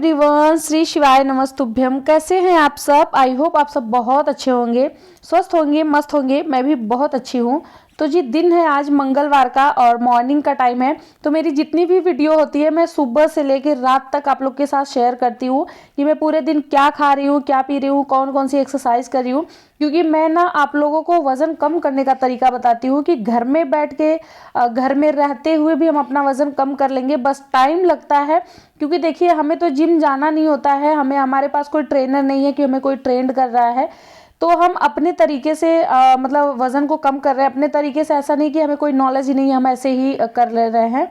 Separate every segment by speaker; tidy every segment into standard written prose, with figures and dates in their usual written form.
Speaker 1: Everyone, Shri शिवाय नमस्तुभ्यम। कैसे हैं आप सब? आई होप आप सब बहुत अच्छे होंगे, स्वस्थ होंगे, मस्त होंगे। मैं भी बहुत अच्छी हूँ। तो जी, दिन है आज मंगलवार का और मॉर्निंग का टाइम है। तो मेरी जितनी भी वीडियो होती है मैं सुबह से लेकर रात तक आप लोग के साथ शेयर करती हूँ कि मैं पूरे दिन क्या खा रही हूँ, क्या पी रही हूँ, कौन कौन सी एक्सरसाइज कर रही हूँ। क्योंकि मैं ना आप लोगों को वज़न कम करने का तरीका बताती हूँ कि घर में बैठ के घर में रहते हुए भी हम अपना वज़न कम कर लेंगे, बस टाइम लगता है। क्योंकि देखिए, हमें तो जिम जाना नहीं होता है, हमारे पास कोई ट्रेनर नहीं है कि हमें कोई ट्रेंड कर रहा है। तो हम अपने तरीके से मतलब वज़न को कम कर रहे हैं अपने तरीके से। ऐसा नहीं कि हमें कोई नॉलेज ही नहीं है, हम ऐसे ही कर ले रहे हैं।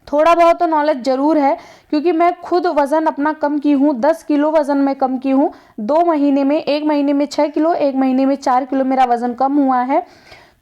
Speaker 1: थोड़ा बहुत तो नॉलेज ज़रूर है, क्योंकि मैं खुद वज़न अपना कम की हूँ। 10 किलो वज़न मैं कम की हूँ 2 महीने में। 1 महीने में 6 किलो, 1 महीने में 4 किलो मेरा वज़न कम हुआ है।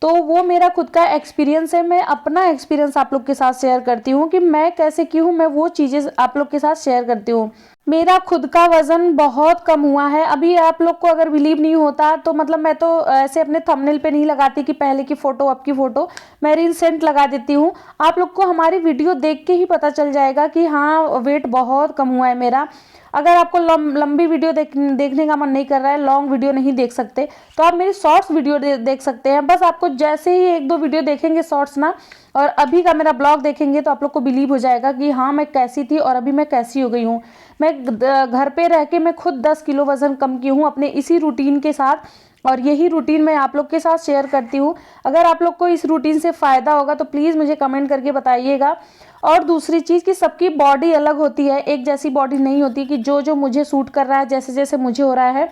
Speaker 1: तो वो मेरा खुद का एक्सपीरियंस है। मैं अपना एक्सपीरियंस आप लोग के साथ शेयर करती हूँ कि मैं कैसे की हूँ। मैं वो चीज़ें आप लोग के साथ शेयर करती हूँ। मेरा खुद का वज़न बहुत कम हुआ है। अभी आप लोग को अगर बिलीव नहीं होता तो मतलब मैं तो ऐसे अपने थंबनेल पे नहीं लगाती कि पहले की फ़ोटो अब की फ़ोटो, मैं रिसेंट लगा देती हूँ। आप लोग को हमारी वीडियो देख के ही पता चल जाएगा कि हाँ, वेट बहुत कम हुआ है मेरा। अगर आपको लंबी वीडियो देखने का मन नहीं कर रहा है, लॉन्ग वीडियो नहीं देख सकते, तो आप मेरी शॉर्ट्स वीडियो देख सकते हैं। बस आपको जैसे ही 1-2 वीडियो देखेंगे शॉर्ट्स ना, और अभी का मेरा ब्लॉग देखेंगे, तो आप लोग को बिलीव हो जाएगा कि हाँ, मैं कैसी थी और अभी मैं कैसी हो गई हूँ। मैं घर पे रह के मैं खुद 10 किलो वज़न कम की हूँ अपने इसी रूटीन के साथ, और यही रूटीन मैं आप लोग के साथ शेयर करती हूँ। अगर आप लोग को इस रूटीन से फ़ायदा होगा तो प्लीज़ मुझे कमेंट करके बताइएगा। और दूसरी चीज़ कि सबकी बॉडी अलग होती है, एक जैसी बॉडी नहीं होती कि जो मुझे सूट कर रहा है, जैसे जैसे मुझे हो रहा है,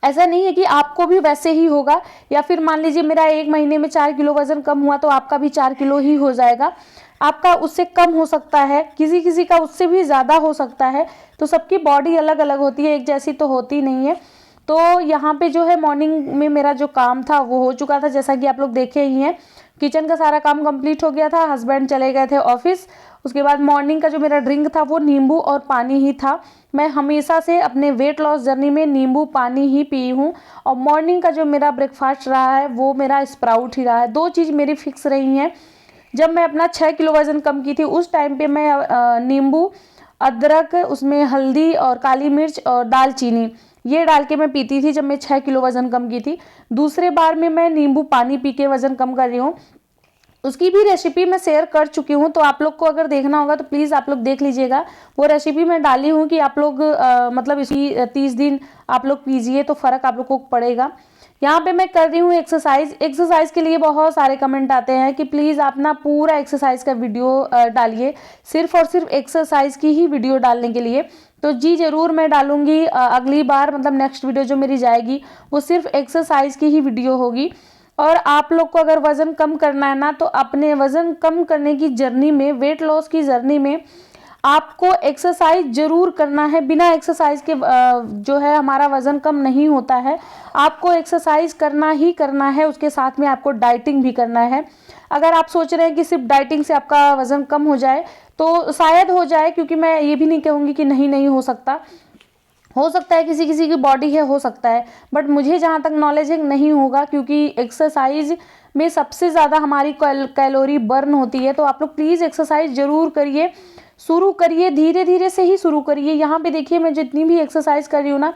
Speaker 1: ऐसा नहीं है कि आपको भी वैसे ही होगा। या फिर मान लीजिए मेरा 1 महीने में 4 किलो वज़न कम हुआ तो आपका भी 4 किलो ही हो जाएगा। आपका उससे कम हो सकता है, किसी किसी का उससे भी ज़्यादा हो सकता है। तो सबकी बॉडी अलग अलग होती है, एक जैसी तो होती नहीं है। तो यहाँ पे जो है मॉर्निंग में मेरा जो काम था वो हो चुका था, जैसा कि आप लोग देखे ही हैं। किचन का सारा काम कंप्लीट हो गया था, हस्बैंड चले गए थे ऑफिस। उसके बाद मॉर्निंग का जो मेरा ड्रिंक था वो नींबू और पानी ही था। मैं हमेशा से अपने वेट लॉस जर्नी में नींबू पानी ही पी हूँ। और मॉर्निंग का जो मेरा ब्रेकफास्ट रहा है वो मेरा स्प्राउट ही रहा है। 2 चीज़ मेरी फिक्स रही हैं। जब मैं अपना 6 किलो वज़न कम की थी उस टाइम पे मैं नींबू, अदरक, उसमें हल्दी और काली मिर्च और दालचीनी ये डाल के मैं पीती थी जब मैं 6 किलो वज़न कम की थी। दूसरे बार में मैं नींबू पानी पी के वज़न कम कर रही हूँ। उसकी भी रेसिपी मैं शेयर कर चुकी हूँ, तो आप लोग को अगर देखना होगा तो प्लीज़ आप लोग देख लीजिएगा। वो रेसिपी मैं डाली हूँ कि आप लोग मतलब इसी 30 दिन आप लोग पीजिए तो फ़र्क आप लोग को पड़ेगा। यहाँ पे मैं कर रही हूँ एक्सरसाइज। एक्सरसाइज के लिए बहुत सारे कमेंट आते हैं कि प्लीज़ आप ना पूरा एक्सरसाइज का वीडियो डालिए, सिर्फ और सिर्फ एक्सरसाइज की ही वीडियो डालने के लिए। तो जी ज़रूर मैं डालूँगी अगली बार, मतलब नेक्स्ट वीडियो जो मेरी जाएगी वो सिर्फ एक्सरसाइज की ही वीडियो होगी। और आप लोग को अगर वज़न कम करना है ना, तो अपने वज़न कम करने की जर्नी में, वेट लॉस की जर्नी में आपको एक्सरसाइज ज़रूर करना है। बिना एक्सरसाइज के जो है हमारा वज़न कम नहीं होता है। आपको एक्सरसाइज करना ही करना है, उसके साथ में आपको डाइटिंग भी करना है। अगर आप सोच रहे हैं कि सिर्फ डाइटिंग से आपका वज़न कम हो जाए तो शायद हो जाए, क्योंकि मैं ये भी नहीं कहूँगी कि नहीं हो सकता। हो सकता है, किसी किसी की बॉडी है, हो सकता है, बट मुझे जहाँ तक नॉलेज है नहीं होगा, क्योंकि एक्सरसाइज में सबसे ज़्यादा हमारी कैलोरी बर्न होती है। तो आप लोग प्लीज़ एक्सरसाइज ज़रूर करिए, शुरू करिए, धीरे धीरे से ही शुरू करिए। यहाँ पे देखिए मैं जितनी भी एक्सरसाइज कर रही हूँ ना,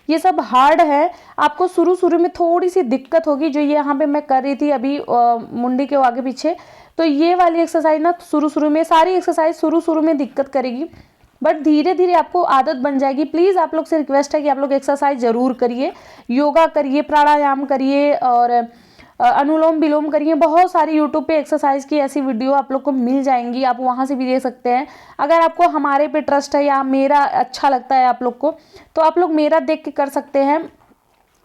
Speaker 1: ये सब हार्ड है। आपको शुरू शुरू में थोड़ी सी दिक्कत होगी, जो ये यहाँ पे मैं कर रही थी अभी मुंडी के आगे पीछे। तो ये वाली एक्सरसाइज ना शुरू शुरू में, सारी एक्सरसाइज शुरू शुरू में दिक्कत करेगी, बट धीरे धीरे आपको आदत बन जाएगी। प्लीज़ आप लोग से रिक्वेस्ट है कि आप लोग एक्सरसाइज ज़रूर करिए, योगा करिए, प्राणायाम करिए और अनुलोम विलोम करिए। बहुत सारी यूट्यूब पे एक्सरसाइज की ऐसी वीडियो आप लोग को मिल जाएंगी, आप वहाँ से भी देख सकते हैं। अगर आपको हमारे पे ट्रस्ट है या मेरा अच्छा लगता है आप लोग को, तो आप लोग मेरा देख के कर सकते हैं।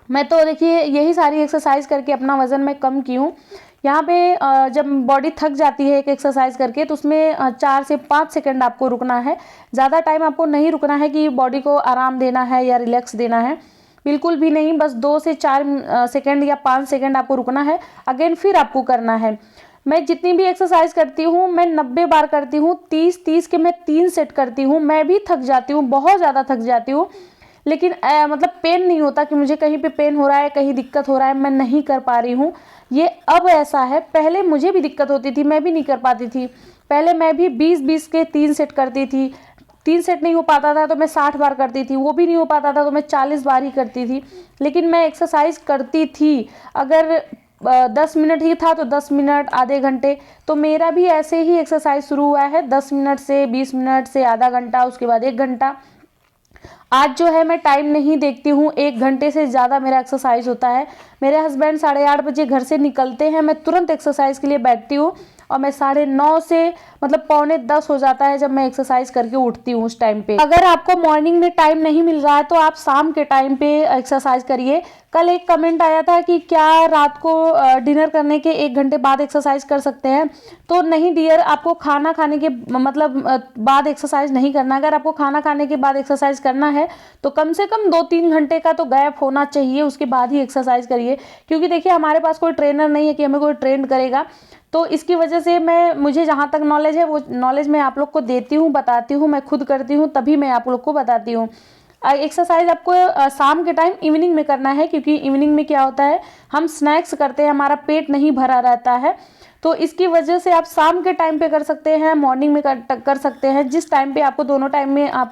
Speaker 1: मैं तो देखिए यही सारी एक्सरसाइज करके अपना वज़न मैं कम की हूँ। यहाँ पे जब बॉडी थक जाती है एक एक्सरसाइज करके, तो उसमें 4 से 5 सेकंड आपको रुकना है। ज़्यादा टाइम आपको नहीं रुकना है कि बॉडी को आराम देना है या रिलैक्स देना है, बिल्कुल भी नहीं। बस 2 से 4 सेकंड या 5 सेकंड आपको रुकना है, अगेन फिर आपको करना है। मैं जितनी भी एक्सरसाइज करती हूँ मैं 90 बार करती हूँ, 30-30 के मैं 3 सेट करती हूँ। मैं भी थक जाती हूँ, बहुत ज़्यादा थक जाती हूँ, लेकिन मतलब पेन नहीं होता कि मुझे कहीं पे पेन हो रहा है, कहीं दिक्कत हो रहा है, मैं नहीं कर पा रही हूँ। ये अब ऐसा है, पहले मुझे भी दिक्कत होती थी, मैं भी नहीं कर पाती थी। पहले मैं भी 20-20 के 3 सेट करती थी, 3 सेट नहीं हो पाता था तो मैं 60 बार करती थी, वो भी नहीं हो पाता था तो मैं 40 बार ही करती थी, लेकिन मैं एक्सरसाइज करती थी। अगर 10 मिनट ही था तो 10 मिनट, आधे घंटे, तो मेरा भी ऐसे ही एक्सरसाइज शुरू हुआ है, 10 मिनट से 20 मिनट से आधा घंटा, उसके बाद 1 घंटा। आज जो है मैं टाइम नहीं देखती हूँ, 1 घंटे से ज़्यादा मेरा एक्सरसाइज होता है। मेरे हस्बैंड 8:30 बजे घर से निकलते हैं, मैं तुरंत एक्सरसाइज के लिए बैठती हूँ और मैं 9:30 से मतलब 9:45 हो जाता है जब मैं एक्सरसाइज करके उठती हूँ उस टाइम पे। अगर आपको मॉर्निंग में टाइम नहीं मिल रहा है तो आप शाम के टाइम पे एक्सरसाइज करिए। कल एक कमेंट आया था कि क्या रात को डिनर करने के 1 घंटे बाद एक्सरसाइज कर सकते हैं, तो नहीं डियर, आपको खाना खाने के मतलब बाद एक्सरसाइज नहीं करना। अगर आपको खाना खाने के बाद एक्सरसाइज करना है तो कम से कम 2-3 घंटे का तो गैप होना चाहिए, उसके बाद ही एक्सरसाइज करिए। क्योंकि देखिए हमारे पास कोई ट्रेनर नहीं है कि हमें कोई ट्रेन करेगा, तो इसकी वजह से मुझे जहाँ तक नॉलेज है वो नॉलेज मैं आप लोग को देती हूँ, बताती हूँ, मैं खुद करती हूँ तभी मैं आप लोग को बताती हूँ। एक्सरसाइज आपको शाम के टाइम इवनिंग में करना है, क्योंकि इवनिंग में क्या होता है, हम स्नैक्स करते हैं, हमारा पेट नहीं भरा रहता है, तो इसकी वजह से आप शाम के टाइम पे कर सकते हैं, मॉर्निंग में कर सकते हैं, जिस टाइम पे आपको, दोनों टाइम में आप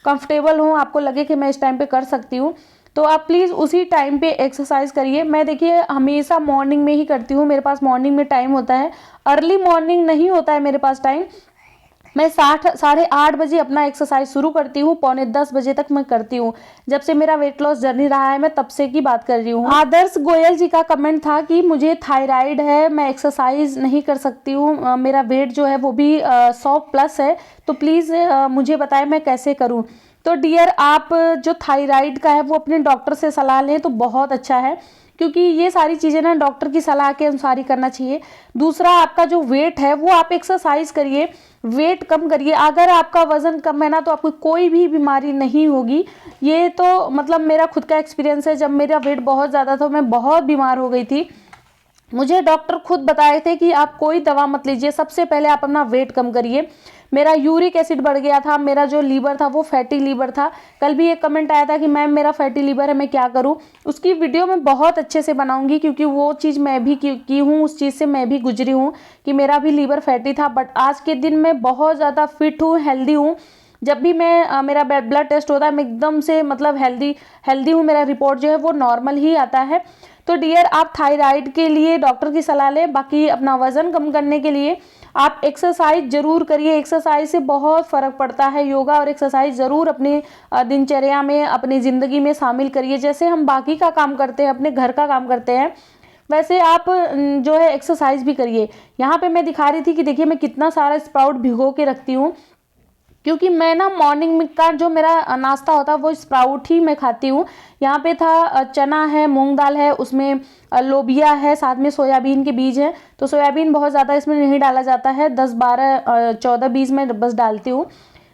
Speaker 1: कंफर्टेबल हो, आपको लगे कि मैं इस टाइम पे कर सकती हूँ, तो आप प्लीज़ उसी टाइम पे एक्सरसाइज करिए। मैं देखिए हमेशा मॉर्निंग में ही करती हूँ, मेरे पास मॉर्निंग में टाइम होता है, अर्ली मॉर्निंग नहीं होता है मेरे पास टाइम। मैं 8:30 बजे अपना एक्सरसाइज शुरू करती हूँ, 9:45 बजे तक मैं करती हूँ। जब से मेरा वेट लॉस जर्नी रहा है, मैं तब से की बात कर रही हूँ। आदर्श गोयल जी का कमेंट था कि मुझे थायराइड है, मैं एक्सरसाइज नहीं कर सकती हूँ, मेरा वेट जो है वो भी 100+ है, तो प्लीज़ मुझे बताएं मैं कैसे करूँ। तो डियर, आप जो थायराइड का है वो अपने डॉक्टर से सलाह लें तो बहुत अच्छा है, क्योंकि ये सारी चीज़ें ना डॉक्टर की सलाह के अनुसार ही करना चाहिए। दूसरा, आपका जो वेट है वो आप एक्सरसाइज करिए, वेट कम करिए। अगर आपका वजन कम है ना तो आपको कोई भी बीमारी नहीं होगी। ये तो मतलब मेरा खुद का एक्सपीरियंस है, जब मेरा वेट बहुत ज़्यादा था मैं बहुत बीमार हो गई थी, मुझे डॉक्टर खुद बताए थे कि आप कोई दवा मत लीजिए, सबसे पहले आप अपना वेट कम करिए। मेरा यूरिक एसिड बढ़ गया था, मेरा जो लीवर था वो फैटी लीवर था। कल भी एक कमेंट आया था कि मैम मेरा फैटी लीवर है, मैं क्या करूं। उसकी वीडियो मैं बहुत अच्छे से बनाऊंगी, क्योंकि वो चीज़ मैं भी की हूँ, उस चीज़ से मैं भी गुजरी हूँ कि मेरा भी लीवर फैटी था। बट आज के दिन मैं बहुत ज़्यादा फिट हूँ, हेल्दी हूँ। जब भी मेरा ब्लड टेस्ट होता है मैं एकदम से मतलब हेल्दी हूँ, मेरा रिपोर्ट जो है वो नॉर्मल ही आता है। तो डियर, आप थायराइड के लिए डॉक्टर की सलाह लें, बाकी अपना वजन कम करने के लिए आप एक्सरसाइज जरूर करिए। एक्सरसाइज से बहुत फ़र्क पड़ता है, योगा और एक्सरसाइज ज़रूर अपने दिनचर्या में, अपनी ज़िंदगी में शामिल करिए। जैसे हम बाकी का काम करते हैं, अपने घर का काम करते हैं, वैसे आप जो है एक्सरसाइज भी करिए। यहाँ पे मैं दिखा रही थी कि देखिए मैं कितना सारा स्प्राउट भिगो के रखती हूँ, क्योंकि मैं ना मॉर्निंग में का जो मेरा नाश्ता होता है वो स्प्राउट ही मैं खाती हूँ। यहाँ पे था चना है, मूंग दाल है, उसमें लोबिया है, साथ में सोयाबीन के बीज हैं। तो सोयाबीन बहुत ज़्यादा इसमें नहीं डाला जाता है, 10-12-14 बीज में बस डालती हूँ।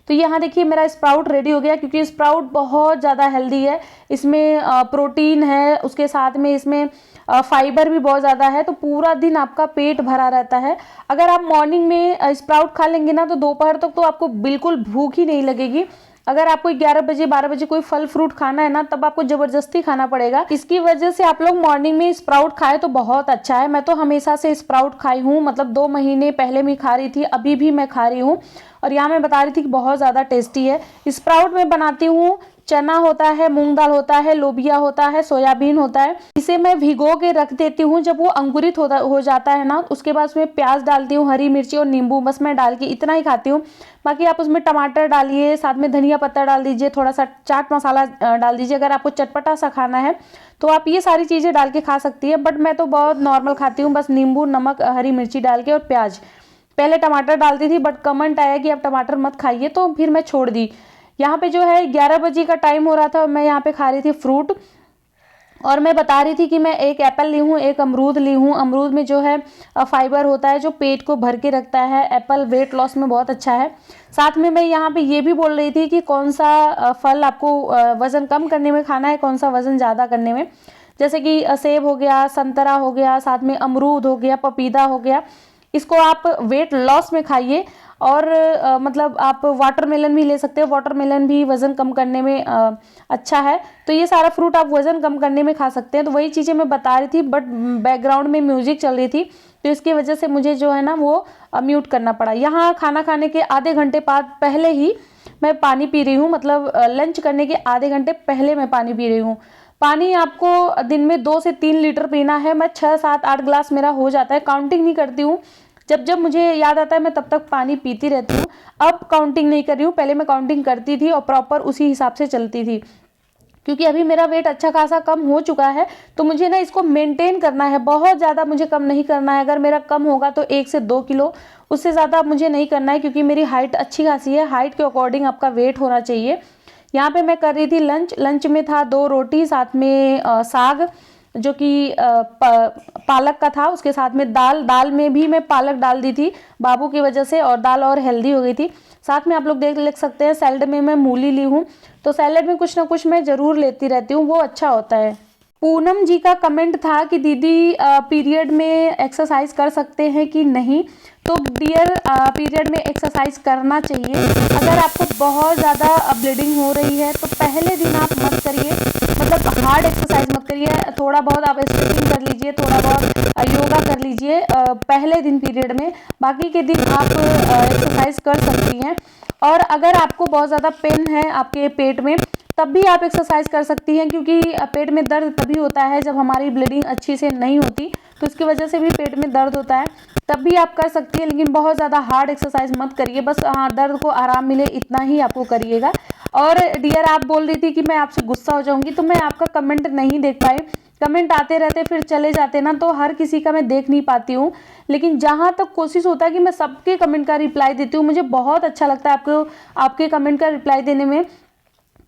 Speaker 1: तो यहाँ देखिए मेरा स्प्राउट रेडी हो गया, क्योंकि स्प्राउट बहुत ज़्यादा हेल्दी है, इसमें प्रोटीन है, उसके साथ में इसमें फाइबर भी बहुत ज़्यादा है, तो पूरा दिन आपका पेट भरा रहता है। अगर आप मॉर्निंग में स्प्राउट खा लेंगे ना तो दोपहर तक तो आपको बिल्कुल भूख ही नहीं लगेगी। अगर आपको 11 बजे 12 बजे कोई फल फ्रूट खाना है ना, तब आपको जबरदस्ती खाना पड़ेगा। इसकी वजह से आप लोग मॉर्निंग में स्प्राउट खाए तो बहुत अच्छा है। मैं तो हमेशा से स्प्राउट खाई हूँ, मतलब 2 महीने पहले मैं खा रही थी, अभी भी मैं खा रही हूँ, और यहाँ मैं बता रही थी कि बहुत ज़्यादा टेस्टी है। स्प्राउट में बनाती हूँ, चना होता है, मूंग दाल होता है, लोबिया होता है, सोयाबीन होता है। इसे मैं भिगो के रख देती हूँ, जब वो अंकुरित हो जाता है ना, उसके बाद उसमें प्याज डालती हूँ, हरी मिर्ची और नींबू, बस मैं डाल के इतना ही खाती हूँ। बाकी आप उसमें टमाटर डालिए, साथ में धनिया पत्ता डाल दीजिए, थोड़ा सा चाट मसाला डाल दीजिए। अगर आपको चटपटा सा खाना है तो आप ये सारी चीज़ें डाल के खा सकती है, बट मैं तो बहुत नॉर्मल खाती हूँ, बस नींबू, नमक, हरी मिर्ची डाल के और प्याज। पहले टमाटर डालती थी, बट कमेंट आया कि आप टमाटर मत खाइए, तो फिर मैं छोड़ दी। यहाँ पे जो है 11 बजे का टाइम हो रहा था, मैं यहाँ पे खा रही थी फ्रूट, और मैं बता रही थी कि मैं एक एप्पल ली हूँ, एक अमरूद ली हूँ। अमरूद में जो है फाइबर होता है जो पेट को भर के रखता है। एप्पल वेट लॉस में बहुत अच्छा है। साथ में मैं यहाँ पे ये भी बोल रही थी कि कौन सा फल आपको वज़न कम करने में खाना है, कौन सा वज़न ज़्यादा करने में। जैसे कि सेब हो गया, संतरा हो गया, साथ में अमरूद हो गया, पपीता हो गया, इसको आप वेट लॉस में खाइए। और मतलब आप वाटरमेलन भी ले सकते हो, वाटरमेलन भी वज़न कम करने में अच्छा है। तो ये सारा फ्रूट आप वज़न कम करने में खा सकते हैं। तो वही चीज़ें मैं बता रही थी, बट बैकग्राउंड में म्यूजिक चल रही थी, तो इसकी वजह से मुझे जो है ना वो म्यूट करना पड़ा। यहाँ खाना खाने के आधे घंटे बाद पहले ही मैं पानी पी रही हूँ, मतलब लंच करने के आधे घंटे पहले मैं पानी पी रही हूँ। पानी आपको दिन में 2 से 3 लीटर पीना है। मैं 6, 7, 8 ग्लास मेरा हो जाता है, काउंटिंग नहीं करती हूँ। जब जब मुझे याद आता है मैं तब तक पानी पीती रहती हूँ। अब काउंटिंग नहीं कर रही हूँ, पहले मैं काउंटिंग करती थी और प्रॉपर उसी हिसाब से चलती थी। क्योंकि अभी मेरा वेट अच्छा खासा कम हो चुका है, तो मुझे ना इसको मेंटेन करना है, बहुत ज़्यादा मुझे कम नहीं करना है। अगर मेरा कम होगा तो 1 से 2 किलो, उससे ज़्यादा मुझे नहीं करना है, क्योंकि मेरी हाइट अच्छी खासी है। हाइट के अकॉर्डिंग आपका वेट होना चाहिए। यहाँ पे मैं कर रही थी लंच। लंच में था 2 रोटी, साथ में साग जो कि पालक का था, उसके साथ में दाल। दाल में भी मैं पालक डाल दी थी बाबू की वजह से, और दाल और हेल्दी हो गई थी। साथ में आप लोग देख सकते हैं सैलेड में मैं मूली ली हूँ, तो सैलेड में कुछ ना कुछ मैं ज़रूर लेती रहती हूँ, वो अच्छा होता है। पूनम जी का कमेंट था कि दीदी पीरियड में एक्सरसाइज कर सकते हैं कि नहीं। तो डियर, पीरियड में एक्सरसाइज करना चाहिए। अगर आपको बहुत ज़्यादा ब्लीडिंग हो रही है तो पहले दिन आप मत करिए, मतलब हार्ड एक्सरसाइज मत करिए। थोड़ा बहुत आप स्ट्रेचिंग कर लीजिए, थोड़ा बहुत योगा कर लीजिए पहले दिन पीरियड में। बाकी के दिन आप एक्सरसाइज कर सकती हैं। और अगर आपको बहुत ज़्यादा पेन है आपके पेट में, तब भी आप एक्सरसाइज कर सकती हैं, क्योंकि पेट में दर्द तभी होता है जब हमारी ब्लीडिंग अच्छी से नहीं होती, तो इसकी वजह से भी पेट में दर्द होता है। तब भी आप कर सकती हैं, लेकिन बहुत ज़्यादा हार्ड एक्सरसाइज मत करिए। बस हाँ, दर्द को आराम मिले इतना ही आपको करिएगा। और डियर, आप बोल रही थी कि मैं आपसे गुस्सा हो जाऊंगी, तो मैं आपका कमेंट नहीं देख पाई। कमेंट आते रहते फिर चले जाते ना, तो हर किसी का मैं देख नहीं पाती हूँ। लेकिन जहाँ तक कोशिश होता है कि मैं सबके कमेंट का रिप्लाई देती हूँ। मुझे बहुत अच्छा लगता है आपको, आपके कमेंट का रिप्लाई देने में,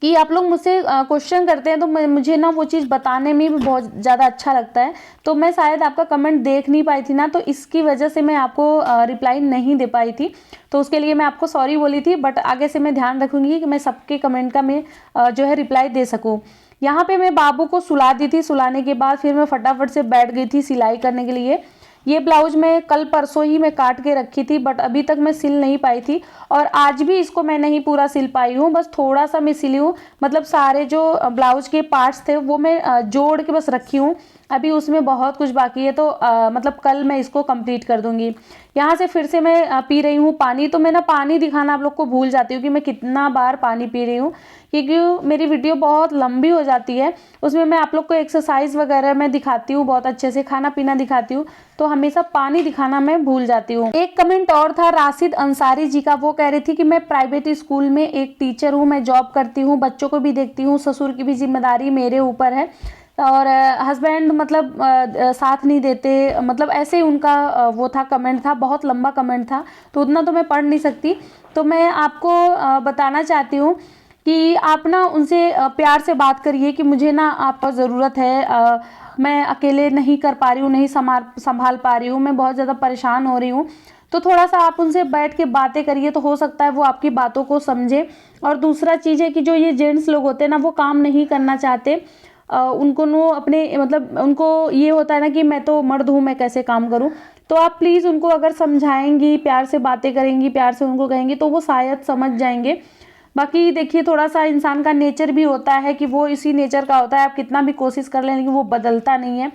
Speaker 1: कि आप लोग मुझसे क्वेश्चन करते हैं, तो मुझे ना वो चीज़ बताने में भी बहुत ज़्यादा अच्छा लगता है। तो मैं शायद आपका कमेंट देख नहीं पाई थी ना, तो इसकी वजह से मैं आपको रिप्लाई नहीं दे पाई थी। तो उसके लिए मैं आपको सॉरी बोली थी, बट आगे से मैं ध्यान रखूँगी कि मैं सबके कमेंट का मैं जो है रिप्लाई दे सकूँ। यहाँ पे मैं बाबू को सुला दी थी। सुलाने के बाद फिर मैं फटाफट से बैठ गई थी सिलाई करने के लिए। ये ब्लाउज मैं कल परसों ही मैं काट के रखी थी, बट अभी तक मैं सिल नहीं पाई थी, और आज भी इसको मैं नहीं पूरा सिल पाई हूँ। बस थोड़ा सा मैं सिली हूँ, मतलब सारे जो ब्लाउज के पार्ट्स थे वो मैं जोड़ के बस रखी हूँ। अभी उसमें बहुत कुछ बाकी है, तो मतलब कल मैं इसको कंप्लीट कर दूंगी। यहाँ से फिर से मैं पी रही हूँ पानी। तो मैं ना पानी दिखाना आप लोग को भूल जाती हूँ कि मैं कितना बार पानी पी रही हूँ, क्योंकि मेरी वीडियो बहुत लंबी हो जाती है। उसमें मैं आप लोग को एक्सरसाइज वगैरह मैं दिखाती हूँ, बहुत अच्छे से खाना पीना दिखाती हूँ, तो हमेशा पानी दिखाना मैं भूल जाती हूँ। एक कमेंट और था राशिद अंसारी जी का। वो कह रही थी कि मैं प्राइवेट स्कूल में एक टीचर हूँ, मैं जॉब करती हूँ, बच्चों को भी देखती हूँ, ससुर की भी जिम्मेदारी मेरे ऊपर है, और हस्बैंड मतलब साथ नहीं देते, मतलब ऐसे ही उनका वो था, कमेंट था, बहुत लंबा कमेंट था, तो उतना तो मैं पढ़ नहीं सकती। तो मैं आपको बताना चाहती हूँ कि आप ना उनसे प्यार से बात करिए कि मुझे ना आपका ज़रूरत है, मैं अकेले नहीं कर पा रही हूँ, नहीं संभाल पा रही हूँ, मैं बहुत ज़्यादा परेशान हो रही हूँ। तो थोड़ा सा आप उनसे बैठ के बातें करिए, तो हो सकता है वो आपकी बातों को समझे। और दूसरा चीज़ है कि जो ये जेंट्स लोग होते हैं ना, वो काम नहीं करना चाहते। उनको नो अपने, मतलब उनको ये होता है ना कि मैं तो मर्द हूँ, मैं कैसे काम करूँ। तो आप प्लीज़ उनको अगर समझाएंगी, प्यार से बातें करेंगी, प्यार से उनको कहेंगी, तो वो शायद समझ जाएंगे। बाकी देखिए, थोड़ा सा इंसान का नेचर भी होता है कि वो इसी नेचर का होता है, आप कितना भी कोशिश कर लें लेकिन वो बदलता नहीं है।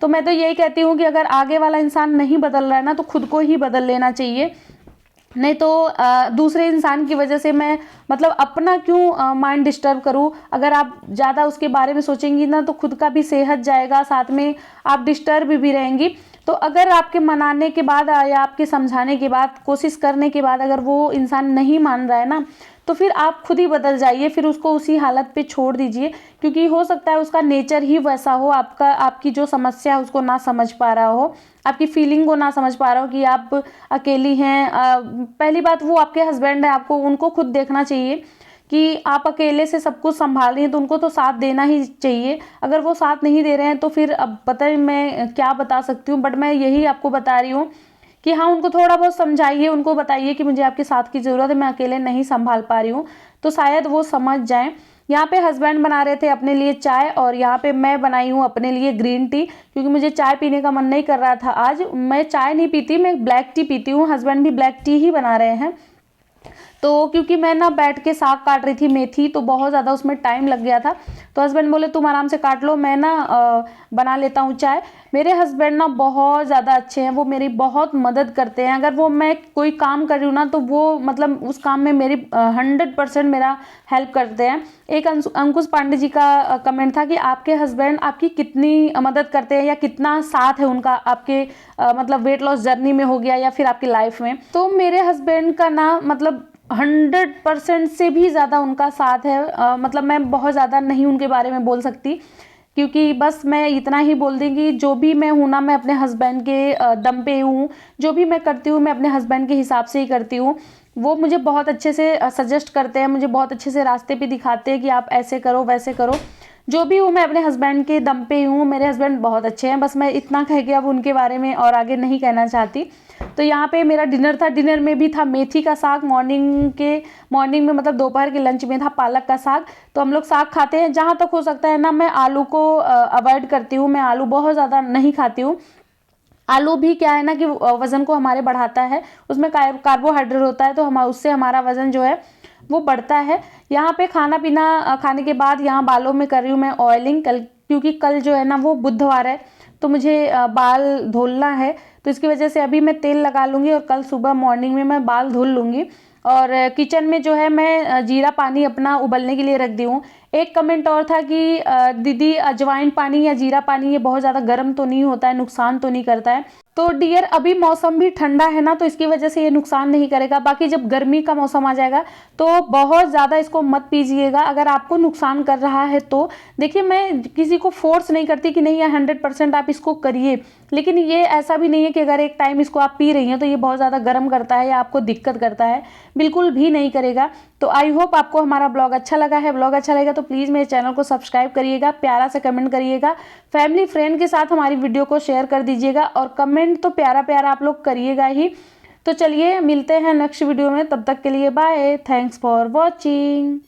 Speaker 1: तो मैं तो यही कहती हूँ कि अगर आगे वाला इंसान नहीं बदल रहा है ना, तो खुद को ही बदल लेना चाहिए। नहीं तो दूसरे इंसान की वजह से मैं, मतलब अपना क्यों माइंड डिस्टर्ब करूँ। अगर आप ज़्यादा उसके बारे में सोचेंगी ना, तो खुद का भी सेहत जाएगा, साथ में आप डिस्टर्ब भी रहेंगी। तो अगर आपके मनाने के बाद या आपके समझाने के बाद, कोशिश करने के बाद अगर वो इंसान नहीं मान रहा है ना, तो फिर आप खुद ही बदल जाइए, फिर उसको उसी हालत पे छोड़ दीजिए। क्योंकि हो सकता है उसका नेचर ही वैसा हो, आपकी जो समस्या है उसको ना समझ पा रहा हो, आपकी फीलिंग को ना समझ पा रहा हो कि आप अकेली हैं। पहली बात, वो आपके हस्बैंड है, आपको उनको खुद देखना चाहिए कि आप अकेले से सब कुछ संभाल रही हैं, तो उनको तो साथ देना ही चाहिए। अगर वो साथ नहीं दे रहे हैं तो फिर अब पता है मैं क्या बता सकती हूँ, बट मैं यही आपको बता रही हूँ कि हाँ, उनको थोड़ा बहुत समझाइए, उनको बताइए कि मुझे आपके साथ की ज़रूरत है, मैं अकेले नहीं संभाल पा रही हूँ, तो शायद वो समझ जाएं। यहाँ पे हस्बैंड बना रहे थे अपने लिए चाय, और यहाँ पे मैं बनाई हूँ अपने लिए ग्रीन टी, क्योंकि मुझे चाय पीने का मन नहीं कर रहा था आज। मैं चाय नहीं पीती, मैं ब्लैक टी पीती हूँ, हस्बैंड भी ब्लैक टी ही बना रहे हैं। तो क्योंकि मैं ना बैठ के साग काट रही थी मेथी, तो बहुत ज़्यादा उसमें टाइम लग गया था। तो हस्बैंड बोले तुम आराम से काट लो, मैं ना बना लेता हूँ चाय। मेरे हस्बैंड ना बहुत ज़्यादा अच्छे हैं, वो मेरी बहुत मदद करते हैं। अगर वो मैं कोई काम कर रही हूँ ना तो वो मतलब उस काम में मेरी 100% मेरा हेल्प करते हैं। एक अंकुश पांडे जी का कमेंट था कि आपके हस्बैंड आपकी कितनी मदद करते हैं या कितना साथ है उनका आपके मतलब वेट लॉस जर्नी में हो गया या फिर आपकी लाइफ में। तो मेरे हस्बैंड का ना मतलब 100% से भी ज़्यादा उनका साथ है। मतलब मैं बहुत ज़्यादा नहीं उनके बारे में बोल सकती, क्योंकि बस मैं इतना ही बोल दूँगी जो भी मैं हूँ ना, मैं अपने हस्बैंड के दम पे हूँ। जो भी मैं करती हूँ मैं अपने हस्बैंड के हिसाब से ही करती हूँ। वो मुझे बहुत अच्छे से सजेस्ट करते हैं, मुझे बहुत अच्छे से रास्ते पे दिखाते हैं कि आप ऐसे करो वैसे करो। जो भी हूँ मैं अपने हस्बैंड के दम पे ही हूँ। मेरे हस्बैंड बहुत अच्छे हैं, बस मैं इतना कह के अब उनके बारे में और आगे नहीं कहना चाहती। तो यहाँ पे मेरा डिनर था, डिनर में भी था मेथी का साग। मॉर्निंग में मतलब दोपहर के लंच में था पालक का साग। तो हम लोग साग खाते हैं, जहाँ तक हो सकता है ना मैं आलू को अवॉइड करती हूँ। मैं आलू बहुत ज़्यादा नहीं खाती हूँ। आलू भी क्या है ना कि वज़न को हमारे बढ़ाता है, उसमें कार्बोहाइड्रेट होता है, तो हम उससे हमारा वज़न जो है वो बढ़ता है। यहाँ पे खाना पीना खाने के बाद यहाँ बालों में कर रही हूँ मैं ऑयलिंग, क्योंकि कल जो है ना वो बुधवार है, तो मुझे बाल धुलना है। तो इसकी वजह से अभी मैं तेल लगा लूँगी और कल सुबह मॉर्निंग में मैं बाल धुल लूँगी। और किचन में जो है मैं जीरा पानी अपना उबलने के लिए रख दी हूँ। एक कमेंट और था कि दीदी अजवाइन पानी या जीरा पानी ये बहुत ज़्यादा गर्म तो नहीं होता है, नुकसान तो नहीं करता है। तो डियर अभी मौसम भी ठंडा है ना, तो इसकी वजह से ये नुकसान नहीं करेगा। बाकी जब गर्मी का मौसम आ जाएगा तो बहुत ज़्यादा इसको मत पीजिएगा, अगर आपको नुकसान कर रहा है तो। देखिए मैं किसी को फोर्स नहीं करती कि नहीं 100% आप इसको करिए, लेकिन ये ऐसा भी नहीं है कि अगर एक टाइम इसको आप पी रही हैं तो ये बहुत ज़्यादा गर्म करता है या आपको दिक्कत करता है, बिल्कुल भी नहीं करेगा। तो आई होप आपको हमारा ब्लॉग अच्छा लगा है। ब्लॉग अच्छा लगेगा तो प्लीज़ मेरे चैनल को सब्सक्राइब करिएगा, प्यारा सा कमेंट करिएगा, फैमिली फ्रेंड के साथ हमारी वीडियो को शेयर कर दीजिएगा, और कमेंट तो प्यारा प्यारा आप लोग करिएगा ही। तो चलिए मिलते हैं नेक्स्ट वीडियो में, तब तक के लिए बाय, थैंक्स फॉर वॉचिंग।